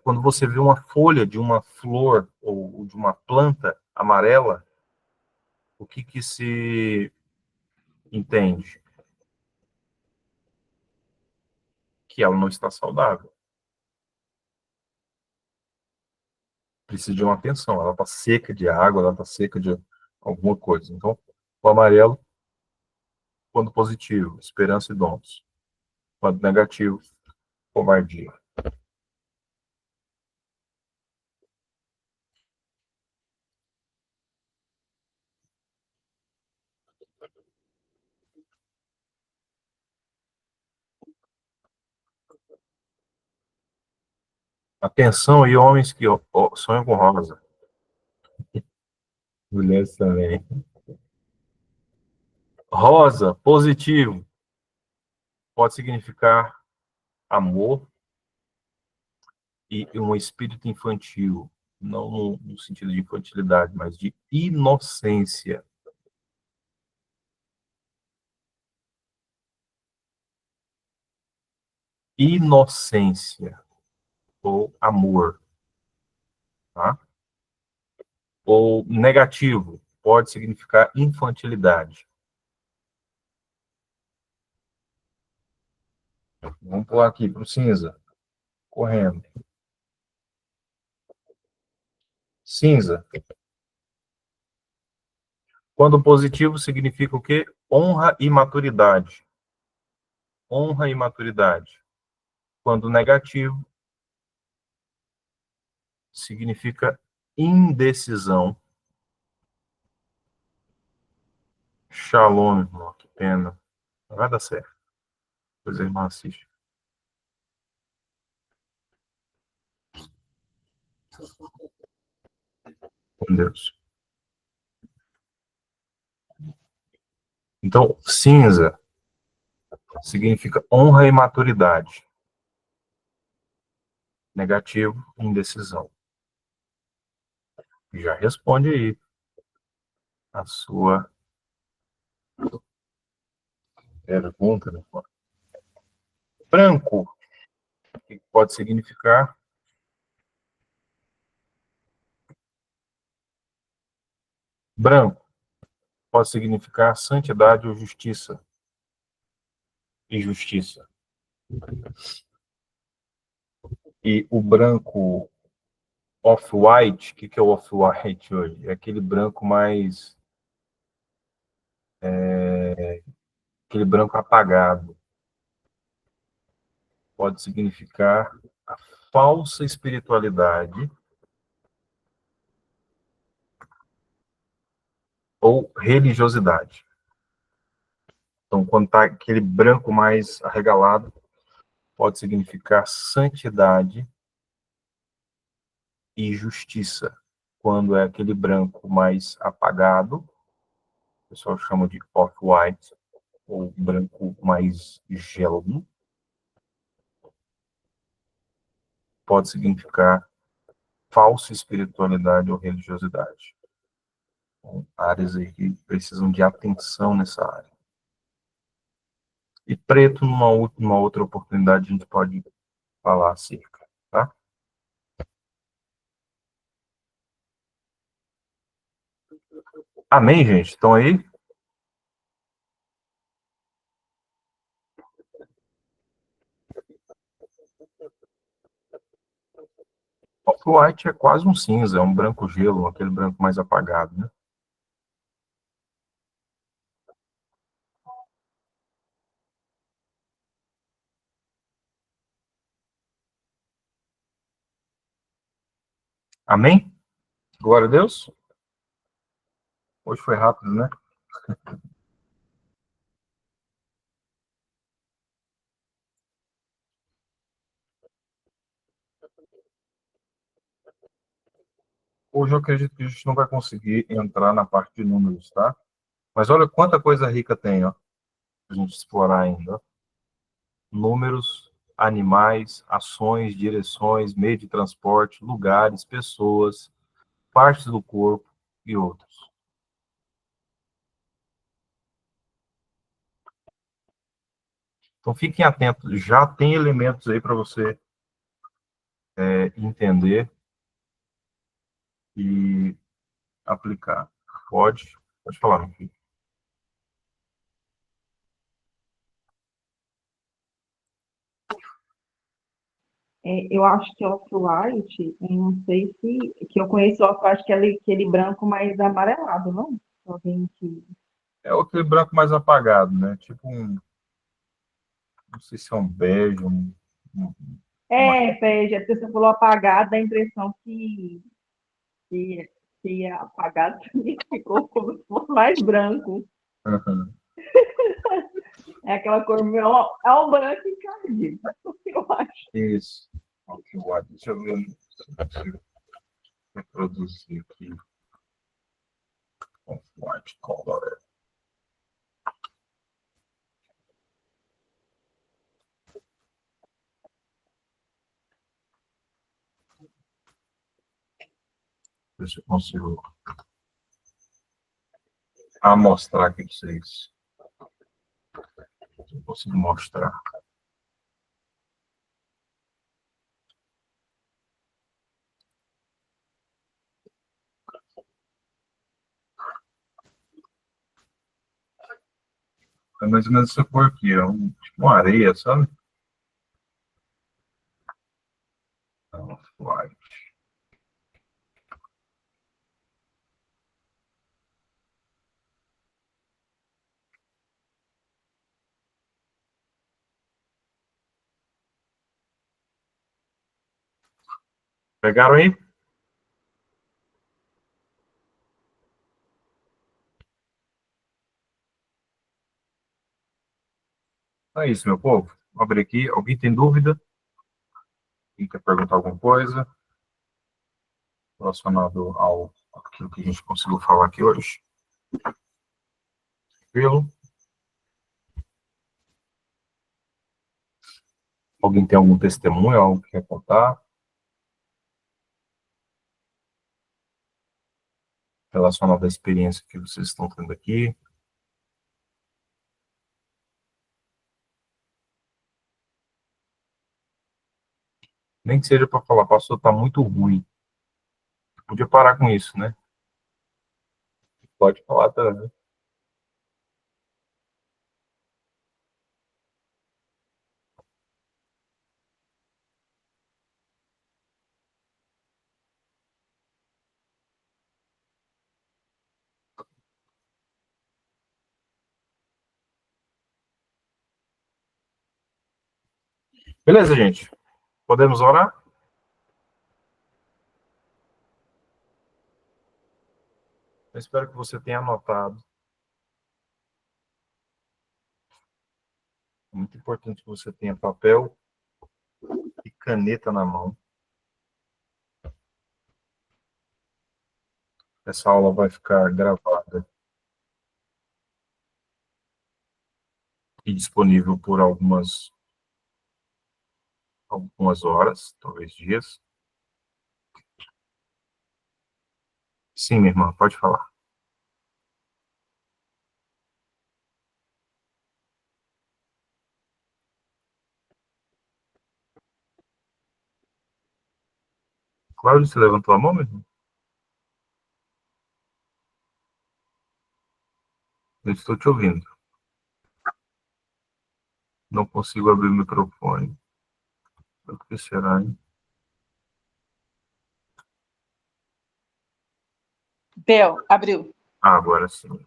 Quando você vê uma folha de uma flor ou de uma planta amarela, o que que se entende? Que ela não está saudável. Precisa de uma atenção. Ela está seca de água, ela está seca de alguma coisa. Então, o amarelo, quando positivo, esperança e dons. Quando negativo, covardia. Atenção aí, homens que sonham com rosa. Mulheres também. Rosa, positivo, pode significar amor e um espírito infantil. Não no sentido de infantilidade, mas de inocência. Inocência ou amor. Tá? Ou negativo, pode significar infantilidade. Vamos pular aqui para o cinza, correndo. Cinza. Quando positivo significa o quê? Honra e maturidade. Honra e maturidade. Quando negativo, significa indecisão. Shalom, irmão, que pena. Não vai dar certo. Pois é, irmão, assiste. Com Deus. Então, cinza significa honra e maturidade. Negativo, indecisão. Já responde aí a sua pergunta, né? Branco, o que pode significar? Branco pode significar santidade ou justiça. E justiça. E o branco off-white, o que é o off-white hoje? É aquele branco mais. Aquele branco apagado. Pode significar a falsa espiritualidade ou religiosidade. Então, quando está aquele branco mais arregalado, pode significar santidade e justiça. Quando é aquele branco mais apagado, o pessoal chama de off-white, ou branco mais gelo, pode significar falsa espiritualidade ou religiosidade. Então, áreas aí que precisam de atenção nessa área. E preto, numa outra oportunidade, a gente pode falar acerca, tá? Amém, gente? Estão aí? Off-white é quase um cinza, é um branco gelo, aquele branco mais apagado, né? Amém? Glória a Deus. Hoje foi rápido, né? Hoje eu acredito que a gente não vai conseguir entrar na parte de números, tá? Mas olha quanta coisa rica tem, ó, pra gente explorar ainda. Ó. Números, animais, ações, direções, meio de transporte, lugares, pessoas, partes do corpo e outros. Então fiquem atentos, já tem elementos aí para você entender e aplicar. Pode falar, meu filho. Eu acho que off-white, eu não sei se, que eu conheço off-white, aquele branco mais amarelado, não? Alguém que... É aquele branco mais apagado, né? Tipo não sei se é um bege, um, uma- Veja, porque você falou apagado, dá a impressão que, que apagado ficou como se fosse mais branco. Uhum. É aquela cor, é um branco encardido, eu acho. Isso. Off-white. Deixa eu ver se eu consigo reproduzir aqui. Off-white color. Ver se eu consigo mostrar aqui para vocês. Se eu consigo mostrar. É mais ou menos essa cor aqui, é tipo uma areia, sabe? Off-white. Pegaram aí? É isso, meu povo. Vou abrir aqui. Alguém tem dúvida? Quem quer perguntar alguma coisa relacionado ao aquilo que a gente conseguiu falar aqui hoje? Tranquilo? Alguém tem algum testemunho, algo que quer contar relacionado à experiência que vocês estão tendo aqui? Nem que seja para falar, pastor, está muito ruim. Podia parar com isso, né? Pode falar também. Beleza, gente? Podemos orar? Eu espero que você tenha anotado. É muito importante que você tenha papel e caneta na mão. Essa aula vai ficar gravada e disponível por algumas horas, talvez dias. Sim, minha irmã, pode falar. Cláudio, você levantou a mão, meu irmão? Eu estou te ouvindo. Não consigo abrir o microfone. O que será, hein? Bel, abriu. Ah, agora sim.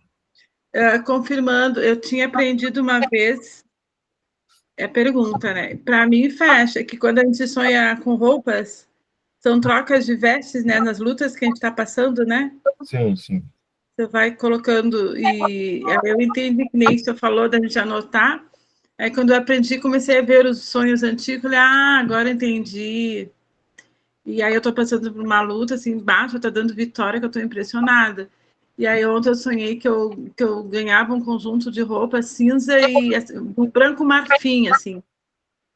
Confirmando, eu tinha aprendido uma vez, pergunta, né? Para mim, fecha, que quando a gente sonha com roupas, são trocas de vestes, né? Nas lutas que a gente está passando, né? Sim, sim. Você vai colocando, e aí eu entendi que nem você falou da gente anotar. Aí quando eu aprendi, comecei a ver os sonhos antigos, falei, agora entendi. E aí eu tô passando por uma luta, assim, embaixo, tá dando vitória, que eu tô impressionada. E aí ontem eu sonhei que eu ganhava um conjunto de roupa cinza e assim, um branco marfim, assim,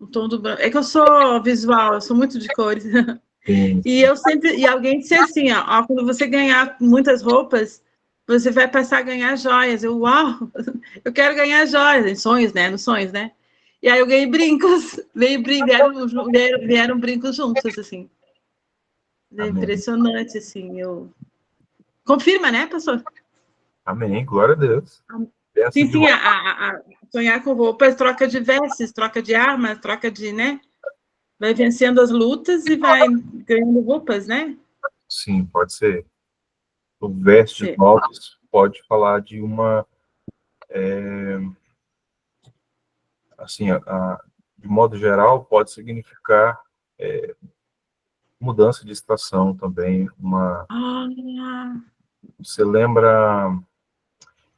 o tom do branco. É que eu sou visual, eu sou muito de cores. Sim, E eu sempre, e alguém disse assim, ó, quando você ganhar muitas roupas, você vai passar a ganhar joias. Eu, uau, eu quero ganhar joias, em sonhos, né? Nos sonhos, né? E aí eu ganhei brincos, vieram brincos juntos, assim. É amém. impressionante, assim, eu... Confirma, né, pastor? Amém, glória a Deus. Peça Sim, de sim, roupa. a sonhar com roupas, troca de vestes, troca de armas, troca de, né? Vai vencendo as lutas e vai ganhando roupas, né? Sim, pode ser. O vestes Sim. novos pode falar de uma, assim, de modo geral, pode significar mudança de estação também. Ah, Você lembra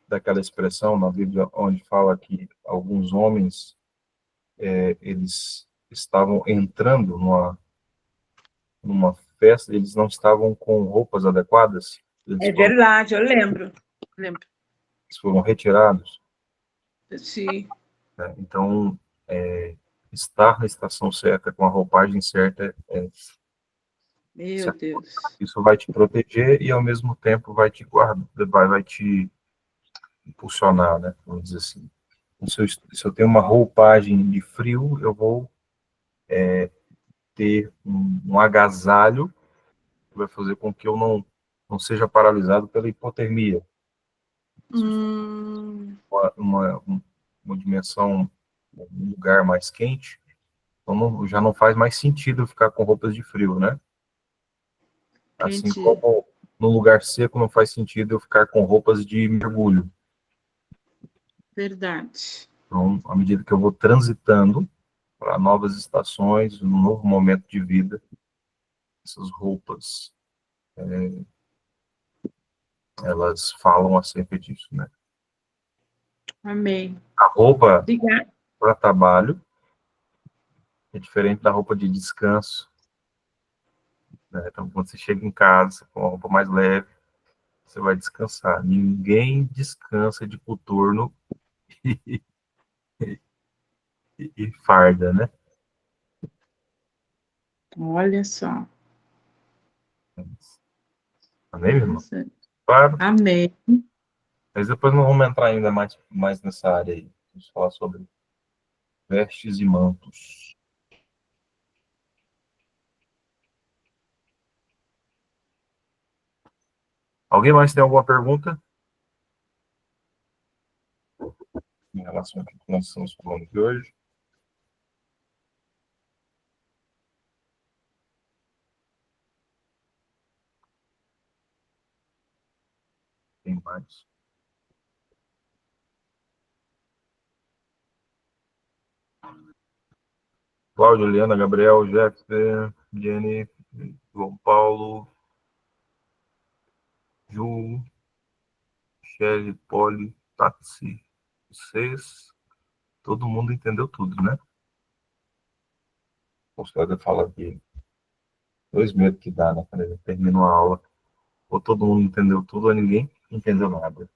daquela expressão na Bíblia onde fala que alguns homens, eles estavam entrando numa festa, eles não estavam com roupas adequadas, é verdade, eu lembro. Lembro. eles foram retirados, Sim. né? Então, estar na estação certa, com a roupagem certa, Meu Deus. isso vai te proteger e, ao mesmo tempo, vai te guardar, vai te impulsionar, né? Vamos dizer assim. Se eu tenho uma roupagem de frio, eu vou ter um agasalho que vai fazer com que eu não seja paralisado pela hipotermia. Uma, uma dimensão, um lugar mais quente, então já não faz mais sentido eu ficar com roupas de frio, né? Assim Entendi. como no lugar seco não faz sentido eu ficar com roupas de mergulho. Verdade. Então, à medida que eu vou transitando para novas estações, um novo momento de vida, essas roupas, elas falam acerca disso, né? Amém. A roupa Obrigada. para trabalho é diferente da roupa de descanso, né? Então, quando você chega em casa com uma roupa mais leve, você vai descansar. Ninguém descansa de coturno e, e farda, né? Olha só. Amém, meu irmão? Interessante. Claro. Amém. Mas depois nós vamos entrar ainda mais nessa área aí. Vamos falar sobre vestes e mantos. Alguém mais tem alguma pergunta em relação ao que nós estamos falando aqui hoje? Tem mais. Cláudio, Eliana, Gabriel, Jeffer, Jenny, João Paulo, Ju, Michele, Poli, Taxi, vocês, todo mundo entendeu tudo, né? O colega fala aqui, 2 medos que dá, né? Quando ele termina uma aula, ou todo mundo entendeu tudo, ou ninguém entendeu nada.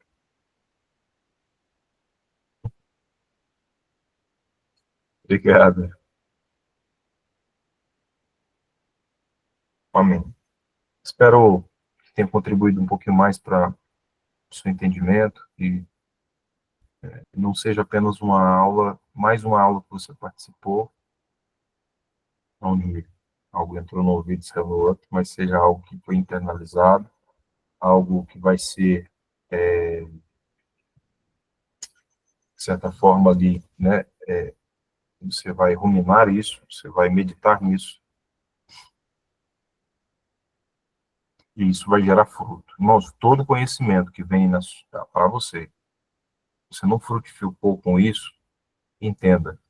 Obrigado. Amém. Espero que tenha contribuído um pouquinho mais para o seu entendimento e não seja apenas uma aula, mais uma aula que você participou, onde algo entrou no ouvido e saiu no outro, mas seja algo que foi internalizado, algo que vai ser, de certa forma, ali, né? Você vai ruminar isso, você vai meditar nisso, E isso vai gerar fruto. Irmãos, todo conhecimento que vem para você, você não frutificou com isso, entenda.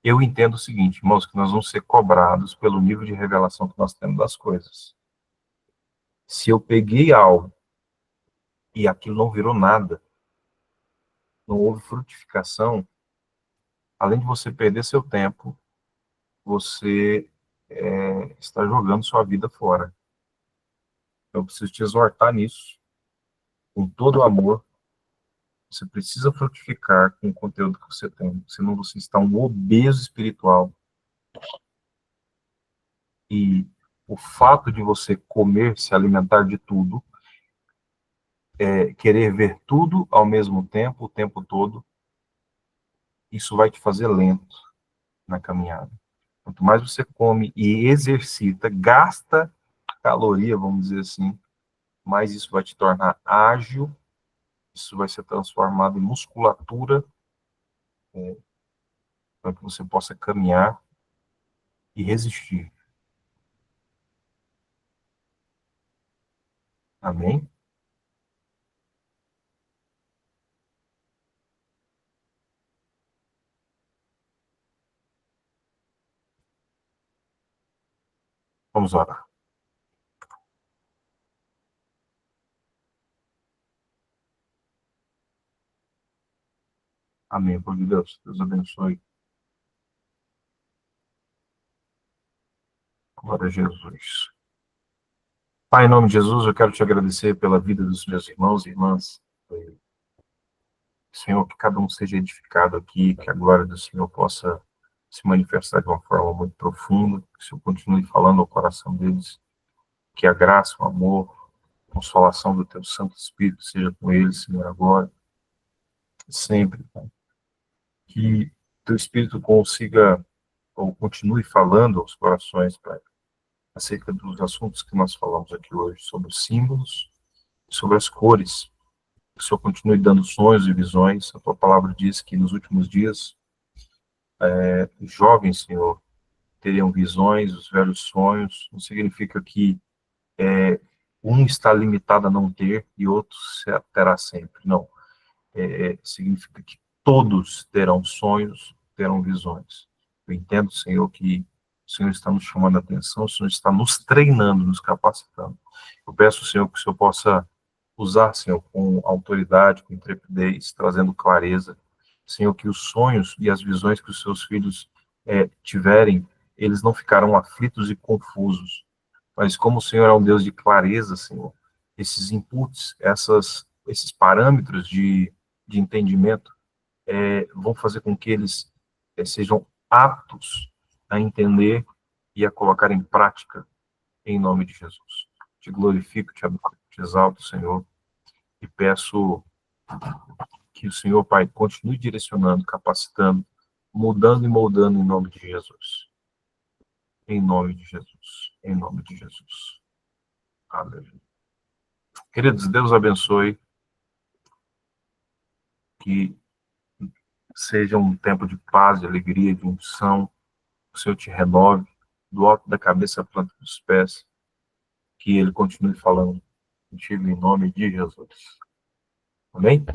Eu entendo o seguinte, irmãos, que nós vamos ser cobrados pelo nível de revelação que nós temos das coisas. Se eu peguei algo e aquilo não virou nada, não houve frutificação, além de você perder seu tempo, você está jogando sua vida fora. Eu preciso te exortar nisso, com todo o amor. Você precisa frutificar com o conteúdo que você tem, senão você está um obeso espiritual. E o fato de você comer, se alimentar de tudo, querer ver tudo ao mesmo tempo, o tempo todo, isso vai te fazer lento na caminhada. Quanto mais você come e exercita, gasta caloria, vamos dizer assim, mais isso vai te tornar ágil, isso vai ser transformado em musculatura, para que você possa caminhar e resistir. Amém? Vamos orar. Amém, por Deus. Deus abençoe. Glória a Jesus. Pai, em nome de Jesus, eu quero te agradecer pela vida dos meus irmãos e irmãs. Senhor, que cada um seja edificado aqui, que a glória do Senhor possa se manifestar de uma forma muito profunda, que o Senhor continue falando ao coração deles, que a graça, o amor, a consolação do teu Santo Espírito seja com eles, Senhor, agora, sempre, Pai. Que teu Espírito consiga, ou continue falando aos corações, Pai, acerca dos assuntos que nós falamos aqui hoje, sobre os símbolos, sobre as cores. Que o Senhor continue dando sonhos e visões. A tua palavra diz que nos últimos dias, os jovens, Senhor, teriam visões, os velhos sonhos. Não significa que um está limitado a não ter e outro terá sempre. Não. Significa que todos terão sonhos, terão visões. Eu entendo, Senhor, que o Senhor está nos chamando a atenção, o Senhor está nos treinando, nos capacitando. Eu peço, Senhor, que o Senhor possa usar, Senhor, com autoridade, com intrepidez, trazendo clareza. Senhor, que os sonhos e as visões que os seus filhos tiverem, eles não ficarão aflitos e confusos. Mas como o Senhor é um Deus de clareza, Senhor, esses inputs, esses parâmetros de entendimento vão fazer com que eles sejam aptos a entender e a colocar em prática, em nome de Jesus. Te glorifico, te adoro, te exalto, Senhor, e peço que o Senhor, Pai, continue direcionando, capacitando, mudando e moldando em nome de Jesus. Em nome de Jesus. Em nome de Jesus. Aleluia. Queridos, Deus abençoe. Que seja um tempo de paz, de alegria, de unção. O Senhor te renove do alto da cabeça à planta dos pés. Que Ele continue falando contigo em nome de Jesus. Amém?